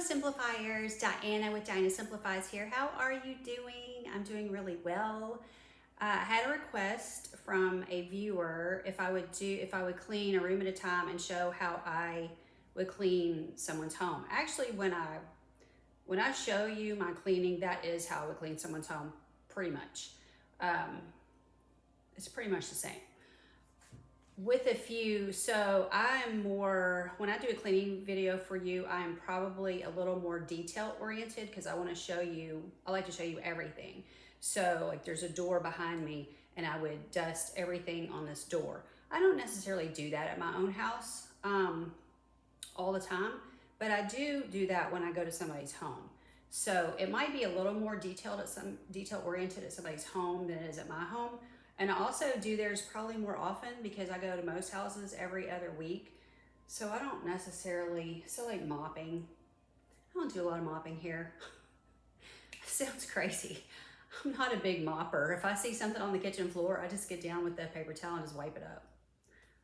Simplifiers, Diana with Dinah Simplifies here. How are you doing? I'm doing really well. I had a request from a viewer if I would clean a room at a time and show how I would clean someone's home. Actually, when I show you my cleaning, that is how I would clean someone's home, pretty much. It's pretty much the same. With a few, so I'm more, when I do a cleaning video for you, I'm probably a little more detail oriented because I want to show you, I like to show you everything. So like there's a door behind me and I would dust everything on this door. I don't necessarily do that at my own house all the time, but I do that when I go to somebody's home. So it might be a little more detail oriented at somebody's home than it is at my home. And I also do theirs probably more often because I go to most houses every other week. So I don't necessarily, so like mopping, I don't do a lot of mopping here. Sounds crazy. I'm not a big mopper. If I see something on the kitchen floor, I just get down with the paper towel and just wipe it up.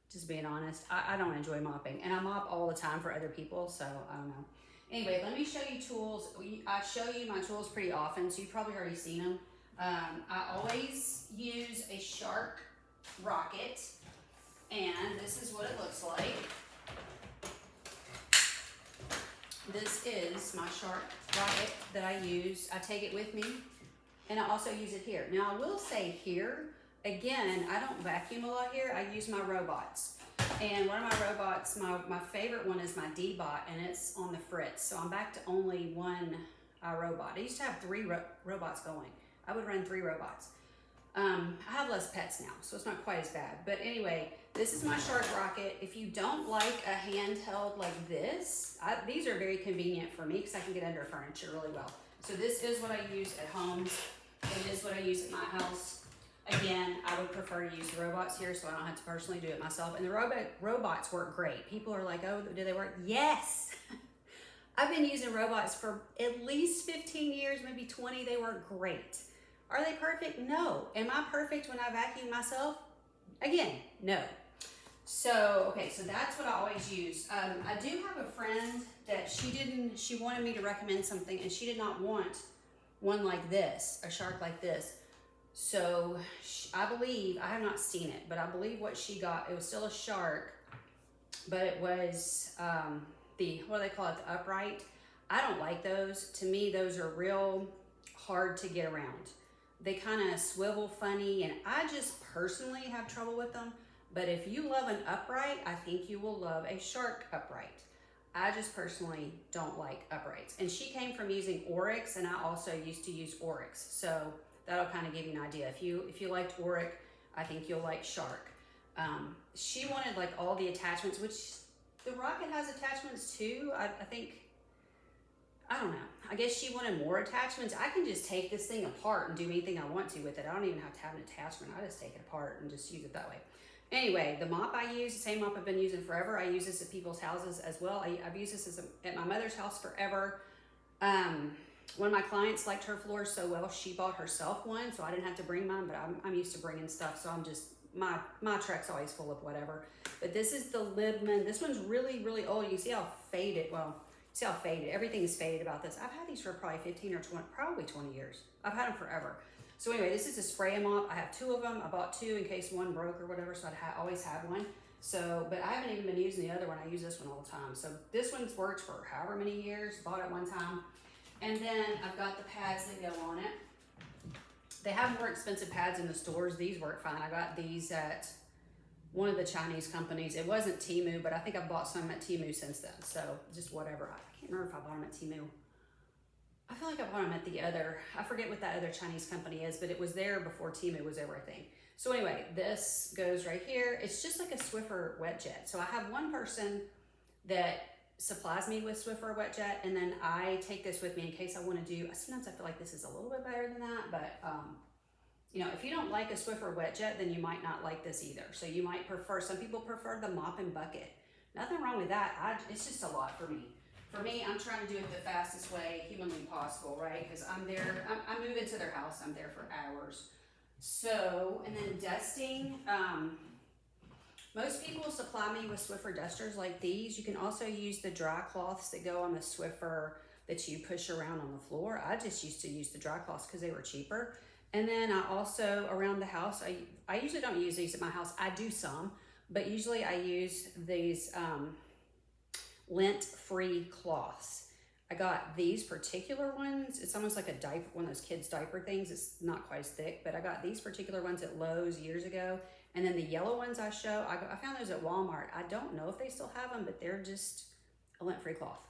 Just being honest, I don't enjoy mopping. And I mop all the time for other people, so I don't know. Anyway, let me show you tools. I show you my tools pretty often, so you've probably already seen them. I always use a Shark Rocket, and this is what it looks like. This is my Shark Rocket that I use. I take it with me, and I also use it here. Now, I will say here, again, I don't vacuum a lot here. I use my robots. And one of my robots, my favorite one is my D-Bot, and it's on the Fritz. So I'm back to only one robot. I used to have 3 robots going. I would run 3 robots. I have less pets now, so it's not quite as bad. But anyway, this is my Shark Rocket. If you don't like a handheld like this, these are very convenient for me because I can get under furniture really well. So this is what I use at home. It is what I use at my house. Again, I would prefer to use the robots here so I don't have to personally do it myself. And the robots work great. People are like, oh, do they work? Yes! I've been using robots for at least 15 years, maybe 20. They work great. Are they perfect? No. Am I perfect when I vacuum myself? Again, no. So, okay, so that's what I always use. I do have a friend that she wanted me to recommend something and she did not want one like this, a Shark like this. So I believe, I have not seen it, but I believe what she got, it was still a Shark, but it was what do they call it, the upright. I don't like those. To me, those are real hard to get around. They kind of swivel funny, and I just personally have trouble with them. But if you love an upright, I think you will love a Shark upright. I just personally don't like uprights. And she came from using Oryx, and I also used to use Oryx. So that'll kind of give you an idea. If you liked Oryx, I think you'll like Shark. She wanted like all the attachments, which the Rocket has attachments too. I don't know. I guess she wanted more attachments. I can just take this thing apart and do anything I want to with it. I don't even have to have an attachment. I just take it apart and just use it that way. Anyway, the mop I use, the same mop I've been using forever. I use this at people's houses as well. I've used this at my mother's house forever. One of my clients liked her floors so well, she bought herself one, so I didn't have to bring mine, but I'm used to bringing stuff, so I'm just, my truck's always full of whatever. But this is the Libman. This one's really, really old. You can see how faded, everything is faded about this. I've had these for probably 15 or 20, probably 20 years. I've had them forever. So anyway, this is a spray mop. I have 2 of them. I bought 2 in case one broke or whatever, so I'd always have one. So, but I haven't even been using the other one. I use this one all the time. So this one's worked for however many years, bought it one time. And then I've got the pads that go on it. They have more expensive pads in the stores. These work fine. I got these at one of the Chinese companies. It wasn't Temu, but I think I've bought some at Temu since then. So just whatever. I can't remember if I bought them at Temu. I feel like I bought them at the other, I forget what that other Chinese company is, but it was there before Temu was everything. So anyway, this goes right here. It's just like a Swiffer wet jet. So I have one person that supplies me with Swiffer wet jet, and then I take this with me in case I want to do, sometimes I feel like this is a little bit better than that, but you know, if you don't like a Swiffer wet jet, then you might not like this either. So you might prefer, some people prefer the mop and bucket. Nothing wrong with that. It's just a lot for me. For me, I'm trying to do it the fastest way humanly possible, right? Because I'm there, I move into their house, I'm there for hours. So, and then dusting, Most people supply me with Swiffer dusters like these. You can also use the dry cloths that go on the Swiffer that you push around on the floor. I just used to use the dry cloths because they were cheaper. And then I also, around the house, I usually don't use these at my house. I do some, but usually I use these lint-free cloths. I got these particular ones. It's almost like a diaper, one of those kids' diaper things. It's not quite as thick, but I got these particular ones at Lowe's years ago. And then the yellow ones I found those at Walmart. I don't know if they still have them, but they're just a lint-free cloth.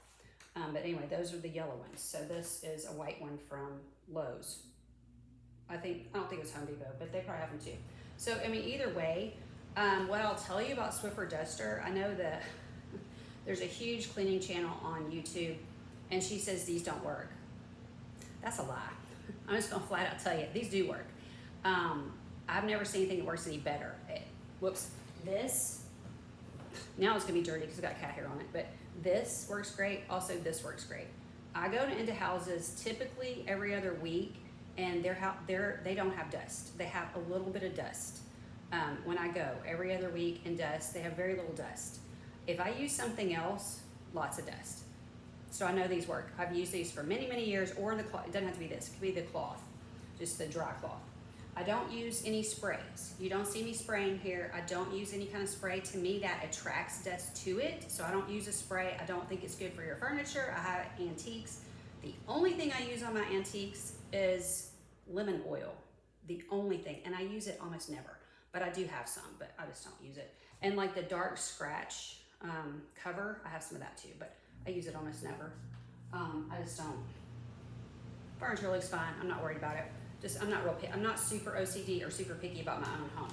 But anyway, those are the yellow ones. So this is a white one from Lowe's. I don't think it was Home Depot, but they probably have them too. So, I mean, either way, what I'll tell you about Swiffer Duster, I know that there's a huge cleaning channel on YouTube, and she says these don't work. That's a lie. I'm just gonna flat out tell you, these do work. I've never seen anything that works any better. Whoops, this, now it's gonna be dirty because it's got cat hair on it, but this works great. Also, this works great. I go into houses typically every other week, and they don't have dust. They have a little bit of dust. When I go every other week in dust, they have very little dust. If I use something else, lots of dust. So I know these work. I've used these for many, many years, or the cloth. It doesn't have to be this. It could be the cloth, just the dry cloth. I don't use any sprays. You don't see me spraying here. I don't use any kind of spray. To me, that attracts dust to it, so I don't use a spray. I don't think it's good for your furniture. I have antiques. The only thing I use on my antiques is lemon oil. The only thing, and I use it almost never, but I do have some, but I just don't use it. And like the dark scratch cover, I have some of that too, but I use it almost never. I just don't. Furniture looks fine. I'm not worried about it. I'm not super OCD or super picky about my own home.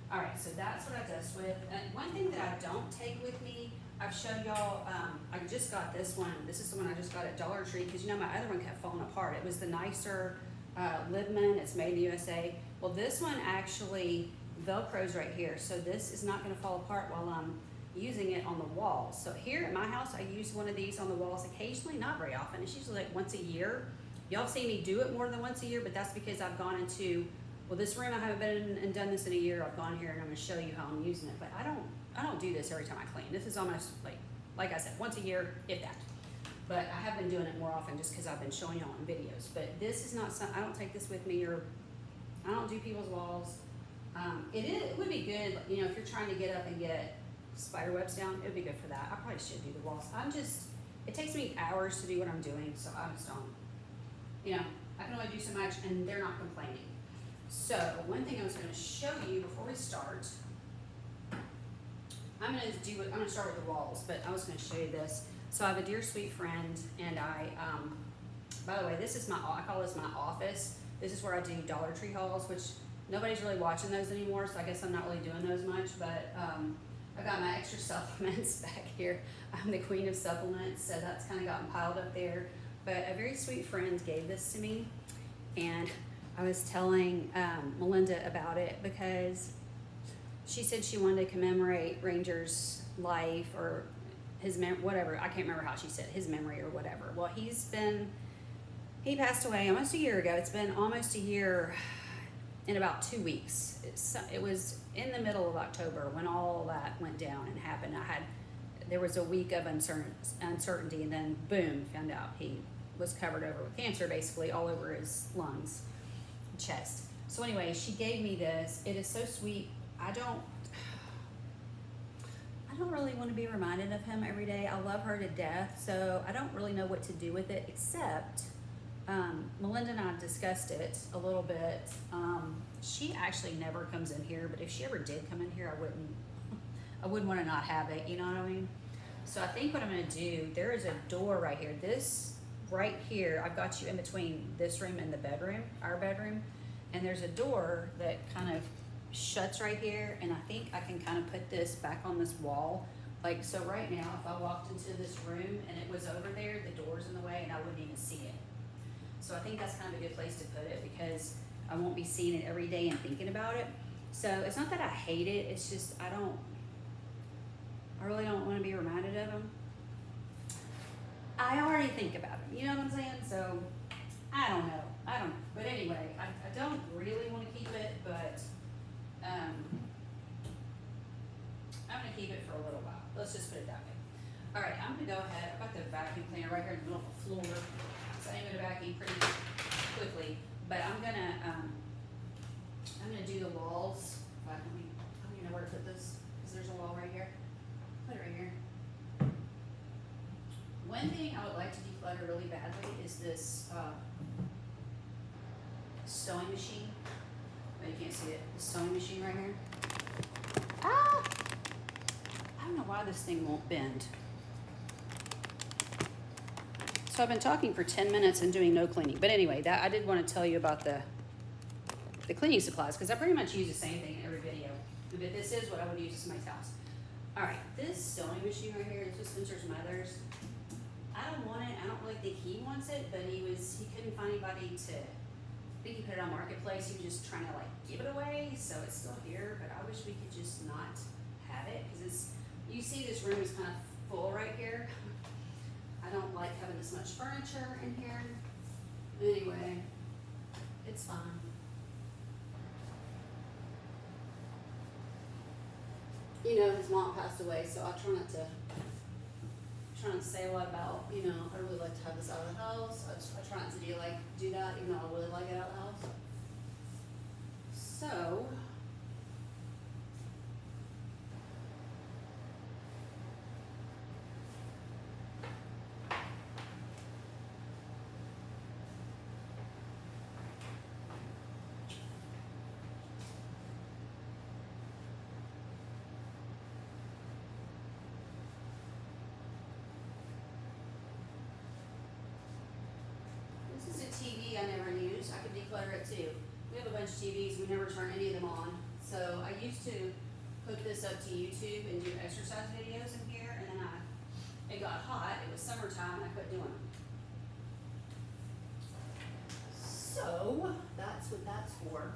All right, so that's what I dust with. And one thing that I don't take with me, I've showed y'all, I just got this one. This is the one I just got at Dollar Tree, because you know my other one kept falling apart. It was the nicer Libman. It's made in the USA. Well, this one actually Velcro's right here, so this is not gonna fall apart while I'm using it on the walls. So here at my house, I use one of these on the walls occasionally, not very often. It's usually like once a year. Y'all see me do it more than once a year, but that's because I've gone into, well, this room I haven't been in and done this in a year. I've gone here and I'm gonna show you how I'm using it, but I don't do this every time I clean. This is almost like I said, once a year, if that. But I have been doing it more often just because I've been showing y'all in videos. But this is not I don't take this with me, or I don't do people's walls. It would be good, you know, if you're trying to get up and get spider webs down, it would be good for that. I probably should do the walls. It takes me hours to do what I'm doing, so I just don't, you know, I can only do so much, and they're not complaining. So one thing I was gonna show you before we start, I'm gonna start with the walls, but I was gonna show you this. So I have a dear sweet friend, and by the way, I call this my office. This is where I do Dollar Tree hauls, which nobody's really watching those anymore, so I guess I'm not really doing those much, but I've got my extra supplements back here. I'm the queen of supplements, so that's kind of gotten piled up there. But a very sweet friend gave this to me, and I was telling Melinda about it because she said she wanted to commemorate Ranger's life, or his whatever. I can't remember how she said, his memory or whatever. Well, he passed away almost a year ago. It's been almost a year in about 2 weeks. It was in the middle of October when all that went down and happened. There was a week of uncertainty, and then boom, found out he was covered over with cancer, basically all over his lungs, chest. So anyway, she gave me this. It is so sweet. I don't really want to be reminded of him every day. I love her to death, so I don't really know what to do with it, except Melinda and I discussed it a little bit. She actually never comes in here, but if she ever did come in here, I wouldn't want to not have it, you know what I mean? So I think what I'm going to do, there is a door right here. This right here, I've got you in between this room and the bedroom, our bedroom, and there's a door that kind of shuts right here, and I think I can kind of put this back on this wall. Like, so right now, if I walked into this room and it was over there, the door's in the way and I wouldn't even see it. So I think that's kind of a good place to put it, because I won't be seeing it every day and thinking about it. So it's not that I hate it, it's just I really don't want to be reminded of him. I already think about him, you know what I'm saying? So I don't know. But anyway, I don't really want to keep it, but keep it for a little while. Let's just put it that way. All right, I'm gonna go ahead. I've got the vacuum cleaner right here in the middle of the floor, so I'm gonna vacuum pretty quickly. But I'm gonna do the walls. I don't even know where to put this, because there's a wall right here. Put it right here. One thing I would like to declutter really badly is this sewing machine. Oh, you can't see it. The sewing machine right here. Ah! I don't know why this thing won't bend. So I've been talking for 10 minutes and doing no cleaning. But anyway, that I did want to tell you about the cleaning supplies, because I pretty much use the same thing in every video. But this is what I would use at somebody's house. All right, this sewing machine right here, this was Spencer's mother's. I don't want it. I don't really think he wants it, but he couldn't find anybody to. I think he put it on Marketplace. He was just trying to like give it away, so it's still here. But I wish we could just not have it, because you see this room is kind of full right here. I don't like having this much furniture in here. Anyway, it's fine. You know, his mom passed away, so I try not to say a lot about, you know, I really like to have this out of the house. I try not to do that, even though I really like it out of the house. So, this is a TV I never use. I could declutter it too. We have a bunch of TVs. We never turn any of them on. So I used to hook this up to YouTube and do exercise videos in here, and then it got hot. It was summertime, and I quit doing them. So that's what that's for.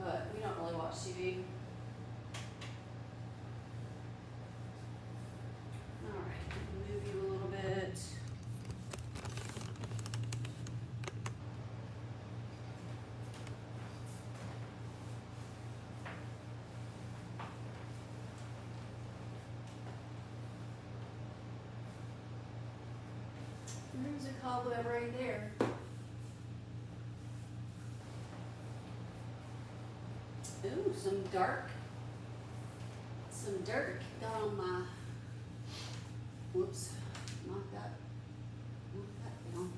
But we don't really watch TV. All right, move you a little bit. There's a cobweb right there. Ooh, some dirt got on my, whoops, knock that down.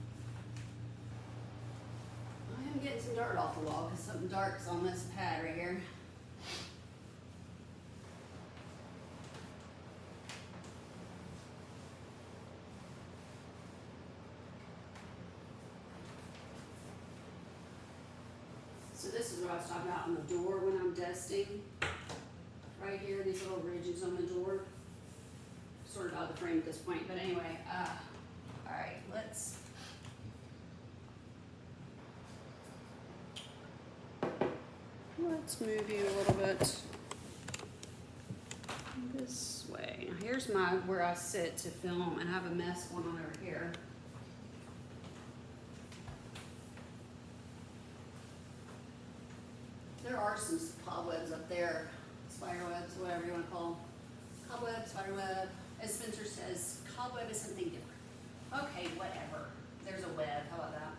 I am getting some dirt off the wall because something dark's on this pad right here. So this is what I was talking about on the door when I'm dusting. Right here, these little ridges on the door. Sort of out of the frame at this point, but anyway, all right, let's move you a little bit this way. Now here's where I sit to film, and I have a mess going on over here. There are some cobwebs up there, spider webs, whatever you want to call them. Cobweb, spider web. As Spencer says, cobweb is something different. Okay, whatever. There's a web. How about that?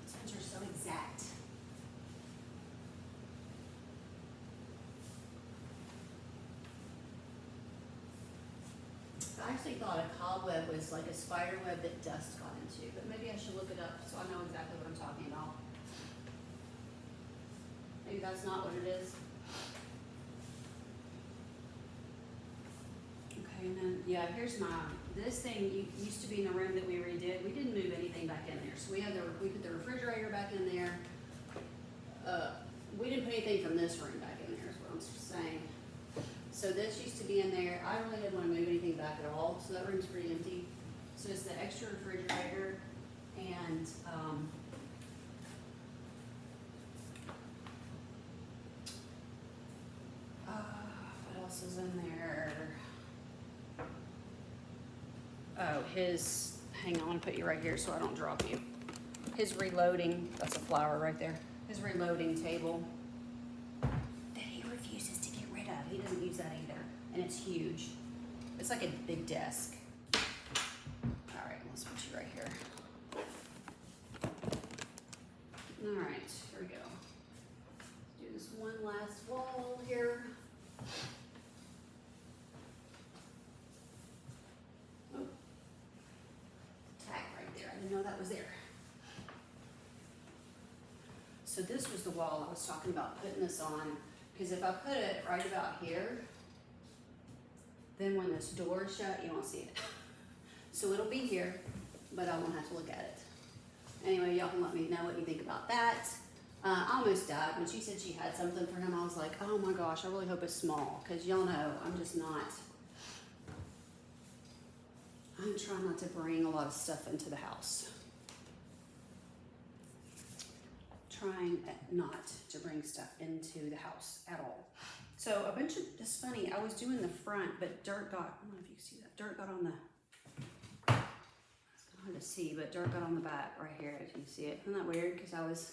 Spencer's so exact. I actually thought a cobweb was like a spider web that dust got into, but maybe I should look it up so I know exactly what I'm talking about. Maybe that's not what it is. Okay, and then, yeah, here's this thing used to be in the room that we redid. We didn't move anything back in there. So we put the refrigerator back in there. We didn't put anything from this room back in there is what I'm saying. So this used to be in there. I really didn't want to move anything back at all, so that room's pretty empty. So it's the extra refrigerator and what else is in there? Oh, hang on, I want to put you right here so I don't drop you. His reloading, that's a flower right there. His reloading table. and it's huge. It's like a big desk. All right, let's put you right here. All right, here we go. Do this one last wall here. Oh, tag right there. I didn't know that was there. So this was the wall I was talking about putting this on, because if I put it right about here, then when this door is shut, you won't see it. So it'll be here, but I won't have to look at it. Anyway, y'all can let me know what you think about that. I almost died when she said she had something for him. I was like, oh my gosh, I really hope it's small, because y'all know I'm just not. I'm trying not to bring a lot of stuff into the house. Trying not to bring stuff into the house at all. So a bunch of, it's funny, I was doing the front, but dirt got, I don't know if you can see that, dirt got on the, it's hard to see, but dirt got on the back right here, if you can see it. Isn't that weird? Because I was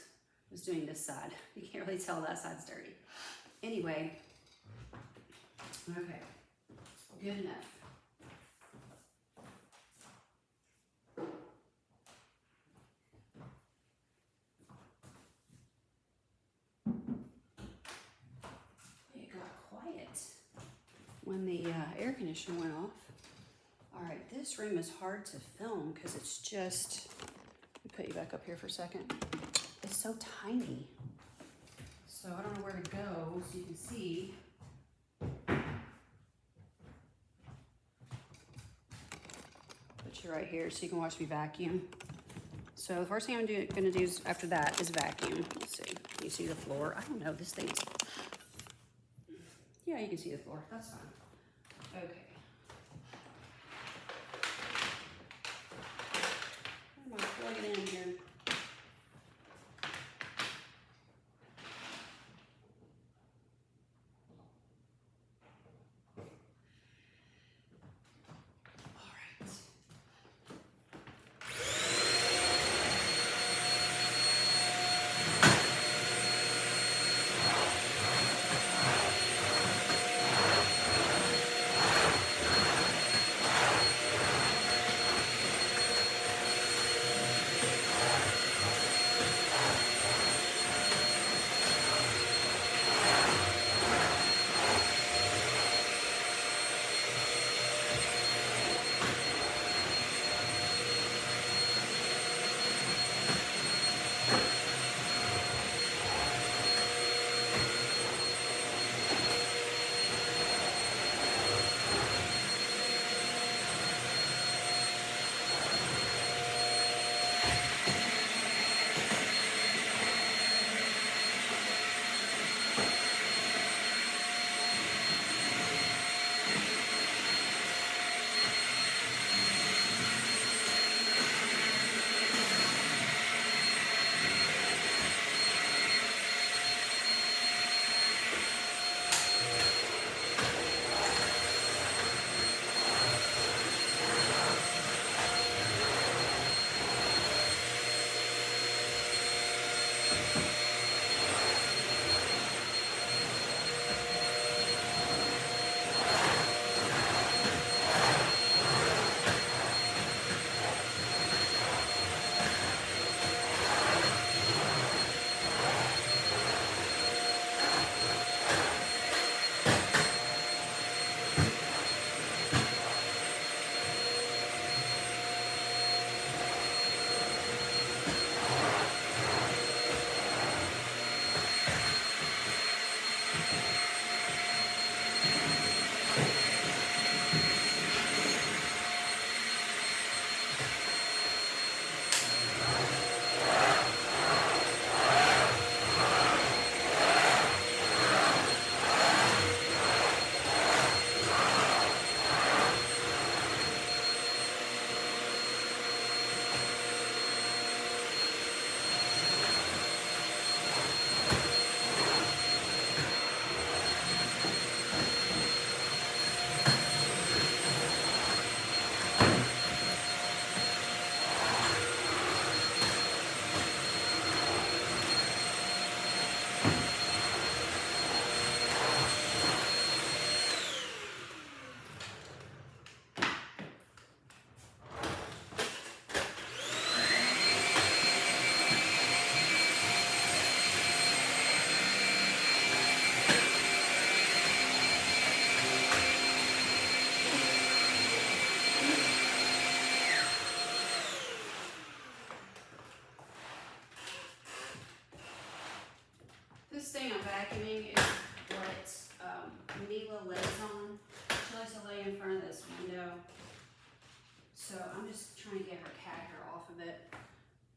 doing this side. You can't really tell that side's dirty. Anyway, okay, good enough. When the air conditioner went off. All right, this room is hard to film because it's just, let me put you back up here for a second. It's so tiny. So I don't know where to go so you can see. Put you right here so you can watch me vacuum. So the first thing I'm gonna do is, after that is vacuum. Let's see, can you see the floor? I don't know, this thing's, yeah, you can see the floor, that's fine. Okay. I'm gonna plug it in here. All right. ago. So I'm just trying to get her cat hair off of it.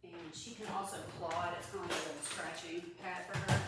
And she can also claw it. It's kind of like a little scratching pad for her.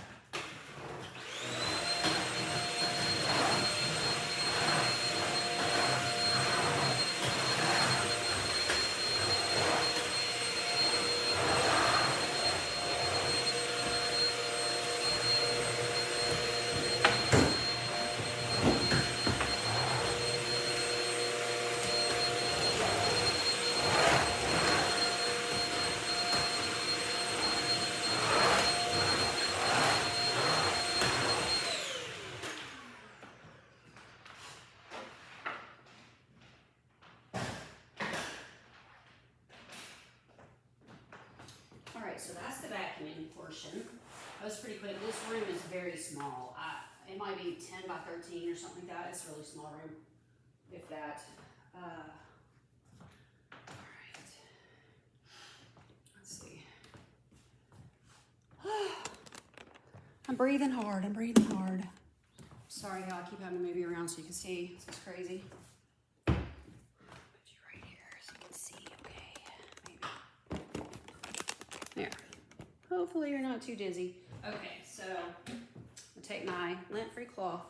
So that's the vacuuming portion. That was pretty quick. This room is very small. It might be 10 by 13 or something like that. It's a really small room, if that. All right. Let's see. I'm breathing hard. Sorry, y'all. I keep having to move you around so you can see. This is crazy. Put you right here so you can see. Okay, maybe. There. Hopefully you're not too dizzy. Okay, so I'll take my lint-free cloth.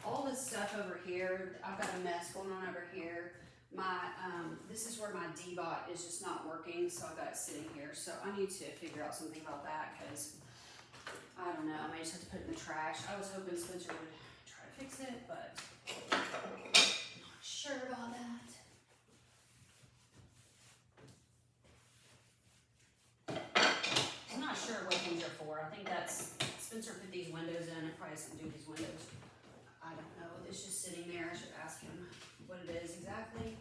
All this stuff over here, I've got a mess going on over here. This is where my D-Bot is just not working, so I've got it sitting here. So I need to figure out something about that because I don't know. I may just have to put it in the trash. I was hoping Spencer would try to fix it, but I'm not sure about that. I'm not sure what these are for. I think that's, Spencer put these windows in. It probably doesn't do these windows. I don't know. It's just sitting there. I should ask him what it is exactly.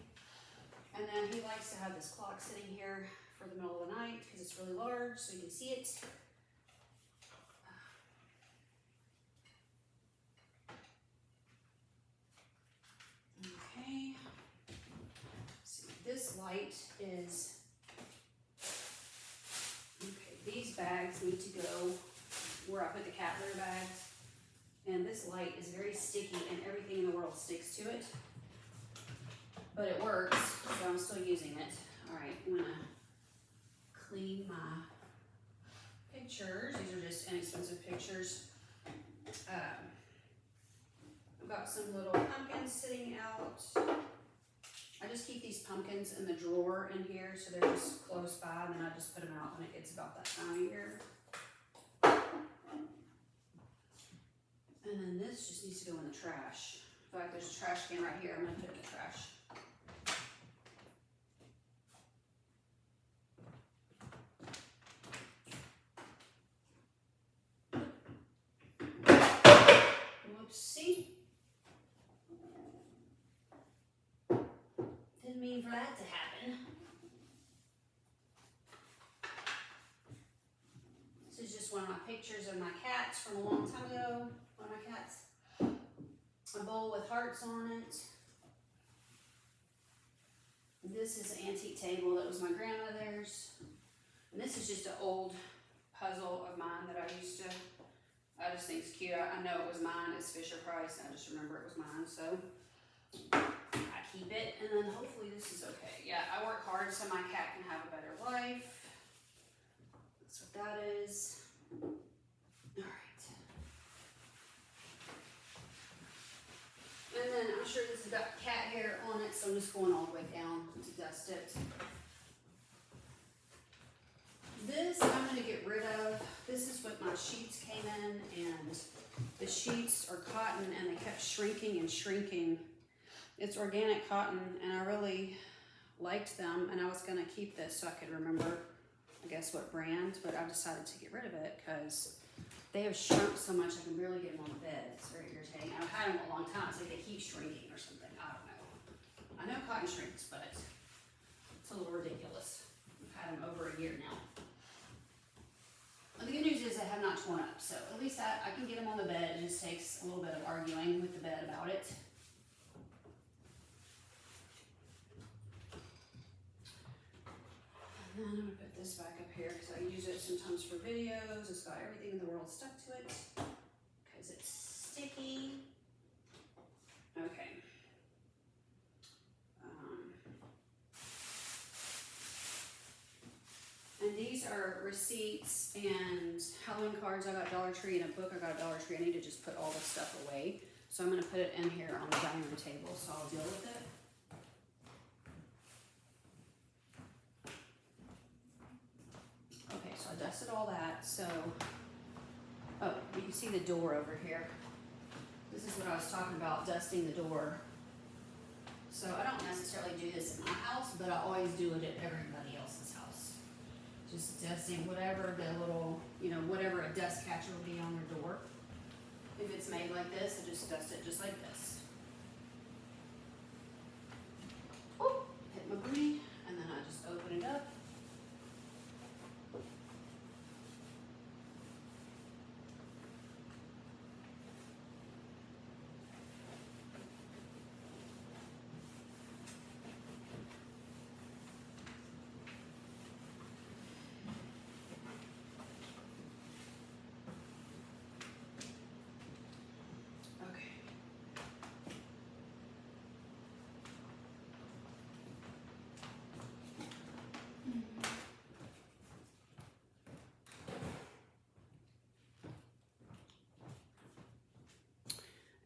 And then he likes to have this clock sitting here for the middle of the night because it's really large so you can see it. Okay. Let's see, this light is, okay, these bags need to go where I put the cat litter bags. And this light is very sticky and everything in the world sticks to it. But it works, so I'm still using it. All right, I'm gonna clean my pictures. These are just inexpensive pictures. I've got some little pumpkins sitting out. I just keep these pumpkins in the drawer in here, so they're just close by, and then I just put them out when it gets about that time of year. And then this just needs to go in the trash. In fact, there's a trash can right here. I'm gonna put it in the trash. Whoopsie. Didn't mean for that to happen. This is just one of my pictures of my cats from a long time ago. One of my cats. A bowl with hearts on it. This is an antique table that was my grandmother's. And this is just an old puzzle of mine that I used to, I just think it's cute. I know it was mine. It's Fisher Price. I just remember it was mine. So I keep it. And then hopefully this is okay. Yeah, I work hard so my cat can have a better life. That's what that is. All right. And then I'm sure this has got cat hair on it, so I'm just going all the way down to dust it. This I'm going to get rid of. This is what my sheets came in, and the sheets are cotton, and they kept shrinking and shrinking. It's organic cotton, and I really liked them, and I was going to keep this so I could remember, I guess, what brand, but I decided to get rid of it because they have shrunk so much I can barely get them on the bed. It's very irritating. I've had them a long time. It's like they keep shrinking or something. I don't know. I know cotton shrinks, but it's a little ridiculous. I've had them over a year now. Well, the good news is they have not torn up, so at least I can get them on the bed. It just takes a little bit of arguing with the bed about it. And then I'm going to put this back up here because I use it sometimes for videos. It's got everything in the world stuck to it because it's sticky. Okay. receipts and Halloween cards I got Dollar Tree, and a book I got Dollar Tree. I need to just put all this stuff away. So I'm gonna put it in here on the dining room table, so I'll deal with it. Okay, so I dusted all that, so, oh, you can see the door over here. This is what I was talking about, dusting the door. So I don't necessarily do this in my house, but I always do it at everybody else's house. Just dusting whatever the little, you know, whatever a dust catcher will be on their door. If it's made like this, I just dust it just like this. Oh, hit my booty, and then I just open it up.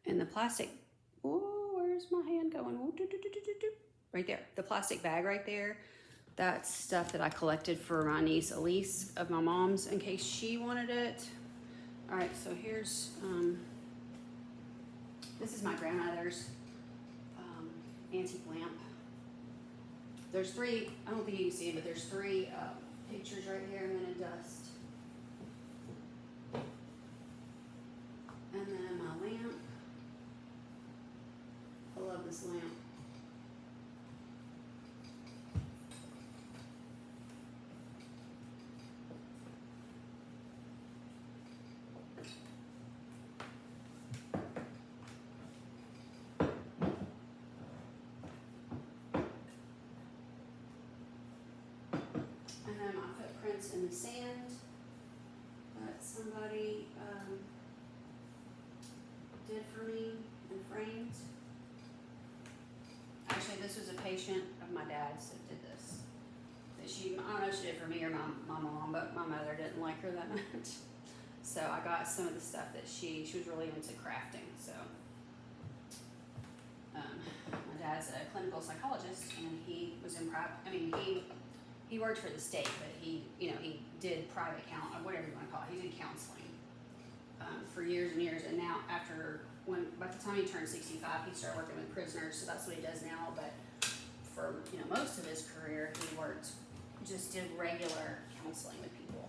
And the plastic, oh, where's my hand going? Ooh, doo, doo, doo, doo, doo, doo. Right there, the plastic bag right there. That's stuff that I collected for my niece Elise of my mom's in case she wanted it. All right, so here's, this is my grandmother's antique lamp. There's three, I don't think you can see it, but there's three pictures right here I'm gonna dust. And then my lamp. I love this lamp. And then my footprints in the sand that somebody did for me and framed. Actually, this was a patient of my dad's that did this. That she, I don't know if she did for me or my mom, but my mother didn't like her that much. So I got some of the stuff that she was really into crafting. So my dad's a clinical psychologist, and he was in private. I mean, he worked for the state, but he did private whatever you want to call it. He did counseling for years and years. And now by the time he turned 65, he started working with prisoners. So that's what he does now. But for most of his career, he just did regular counseling with people.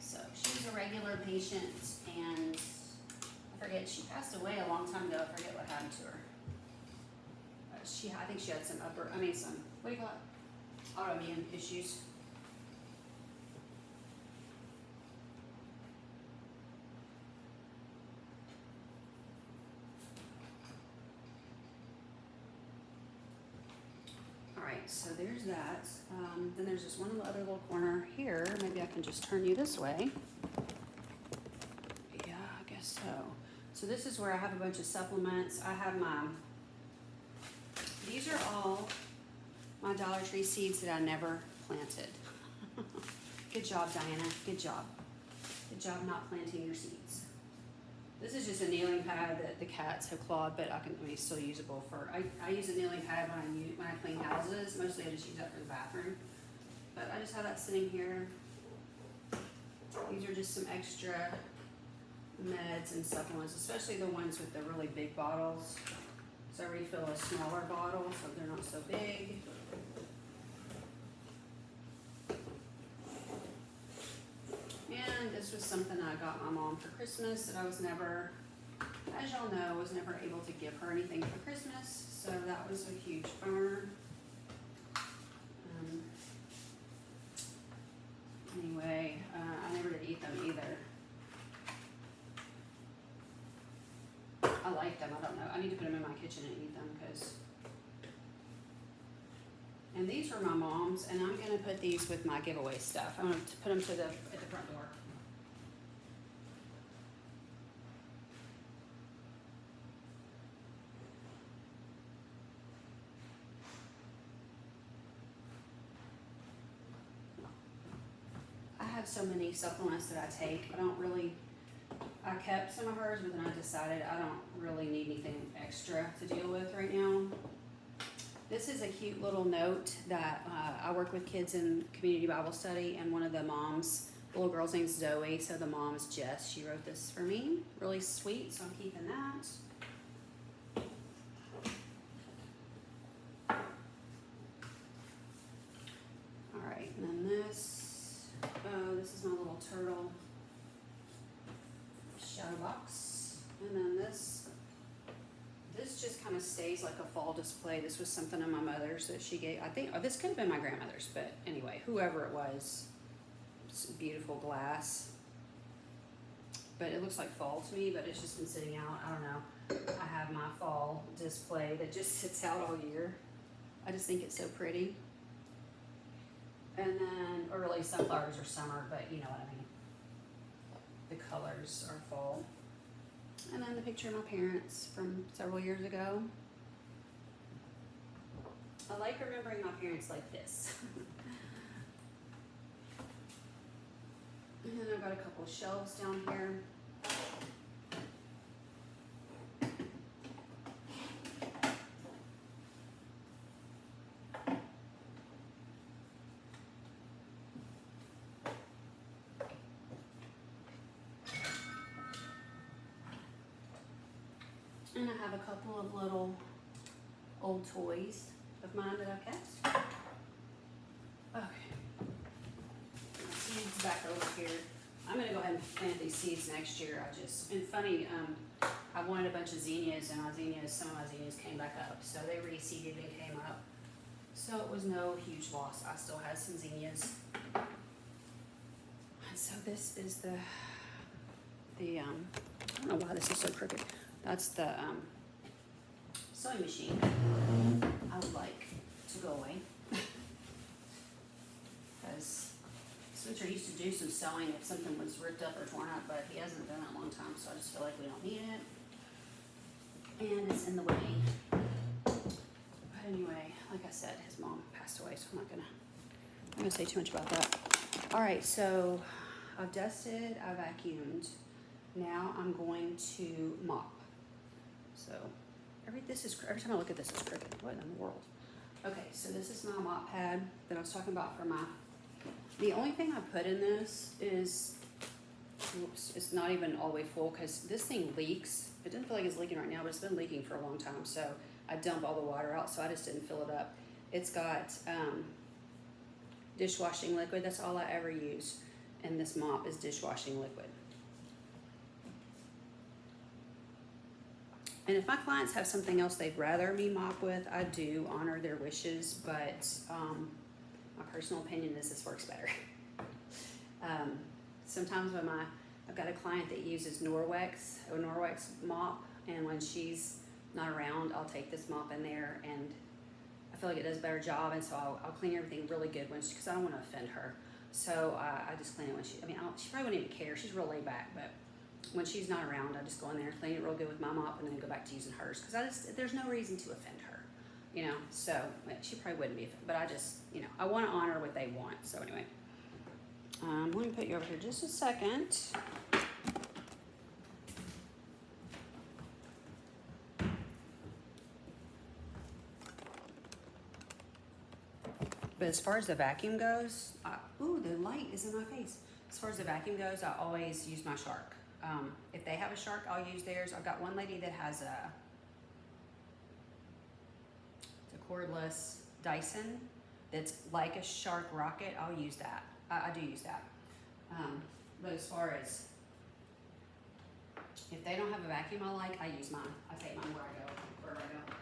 So she was a regular patient, and I forget, she passed away a long time ago. I forget what happened to her. I think she had some what do you call it? Autoimmune issues. Alright, so there's that. Then there's this one other little corner here. Maybe I can just turn you this way. Yeah, I guess so. So this is where I have a bunch of supplements. I have these are all my Dollar Tree seeds that I never planted. Good job, Diana. Good job. Good job not planting your seeds. This is just a kneeling pad that the cats have clawed, but it's still usable for. I use a kneeling pad when I clean houses. Mostly I just use that for the bathroom. But I just have that sitting here. These are just some extra meds and supplements, especially the ones with the really big bottles. So I refill a smaller bottle so they're not so big. And this was something I got my mom for Christmas that I was never, as y'all know, was never able to give her anything for Christmas. So that was a huge bummer. Anyway, I never did eat them either. I like them, I don't know. I need to put them in my kitchen and eat them and these were my mom's, and I'm gonna put these with my giveaway stuff. I'm gonna put them at the front door. I have so many supplements that I take. I kept some of hers, but then I decided I don't really need anything extra to deal with right now. This is a cute little note that I work with kids in community Bible study, and one of the moms, the little girl's name's Zoe, so the mom is Jess. She wrote this for me. Really sweet, so I'm keeping that. Alright, and then this, this is my little turtle shadow box. And then this just kind of stays like a fall display. This was something of my mother's that she gave. I think this could have been my grandmother's, but anyway, whoever it was. It's beautiful glass. But it looks like fall to me, but it's just been sitting out. I don't know. I have my fall display that just sits out all year. I just think it's so pretty. And then early sunflowers are summer, but you know what I mean. The colors are fall. And then the picture of my parents from several years ago. I like remembering my parents like this. And then I've got a couple of shelves down here. And I have a couple of little old toys of mine that I've kept. Okay. My seeds back over here. I'm gonna go ahead and plant these seeds next year. And funny, I wanted a bunch of zinnias, and some of my zinnias came back up. So they reseeded and came up. So it was no huge loss. I still had some zinnias. And so this is I don't know why this is so crooked. That's the sewing machine. I would like to go away. Because Switcher used to do some sewing if something was ripped up or torn up, but he hasn't done it in a long time, so I just feel like we don't need it. And it's in the way. But anyway, like I said, his mom passed away, so I'm not gonna say too much about that. Alright, so I've dusted, I vacuumed. Now I'm going to mop. So every time I look at this, it's crooked. What in the world? Okay, so this is my mop pad that I was talking about for my. The only thing I put in this is, whoops, it's not even all the way full because this thing leaks. It doesn't feel like it's leaking right now, but it's been leaking for a long time. So I dump all the water out, so I just didn't fill it up. It's got dishwashing liquid. That's all I ever use. And this mop is dishwashing liquid. And if my clients have something else they'd rather me mop with, I do honor their wishes, but my personal opinion is this works better. Sometimes I've got a client that uses Norwex, a Norwex mop, and when she's not around, I'll take this mop in there, and I feel like it does a better job, and so I'll clean everything really good because I don't want to offend her. So I just clean it when she probably wouldn't even care. She's real laid back, but when she's not around, I just go in there, clean it real good with my mop, and then go back to using hers because there's no reason to offend her, you know. So she probably wouldn't be offended, but I just, you know, I want to honor what they want. So anyway, let me put you over here just a second. But as far as the vacuum goes, ooh, the light is in my face. As far as the vacuum goes, I always use my Shark. If they have a Shark, I'll use theirs. I've got one lady that has it's a cordless Dyson that's like a Shark Rocket. I'll use that. I do use that. But as far as if they don't have a vacuum I like, I use mine. I take mine wherever I go.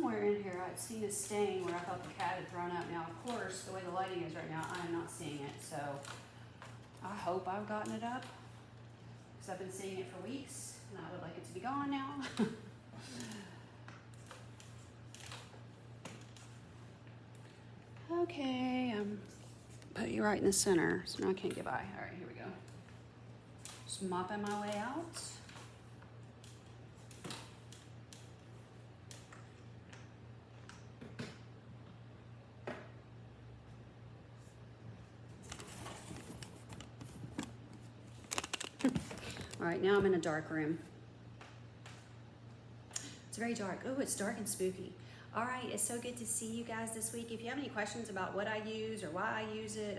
somewhere in here I'd seen a stain where I thought the cat had thrown up. Now, of course, the way the lighting is right now, I am not seeing it. So I hope I've gotten it up because I've been seeing it for weeks and I would like it to be gone now. Okay, put you right in the center, so now I can't get by. All right, here we go. Just mopping my way out. All right, now I'm in a dark room. It's very dark. Oh, it's dark and spooky. All right, it's so good to see you guys this week. If you have any questions about what I use or why I use it,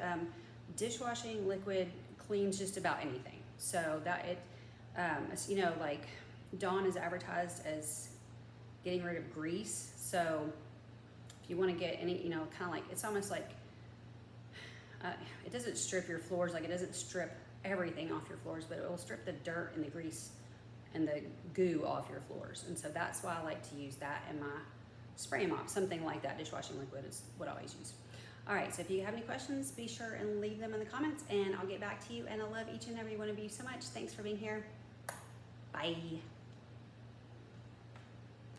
dishwashing liquid cleans just about anything. So that you know, like Dawn is advertised as getting rid of grease. So if you want to get any, you know, kind of like, it's almost like, it doesn't strip your floors, like it doesn't strip everything off your floors, but it will strip the dirt and the grease and the goo off your floors. And so that's why I like to use that in my spray mop, something like that. Dishwashing liquid is what I always use. All right, so if you have any questions, be sure and leave them in the comments and I'll get back to you. And I love each and every one of you so much. Thanks for being here. Bye.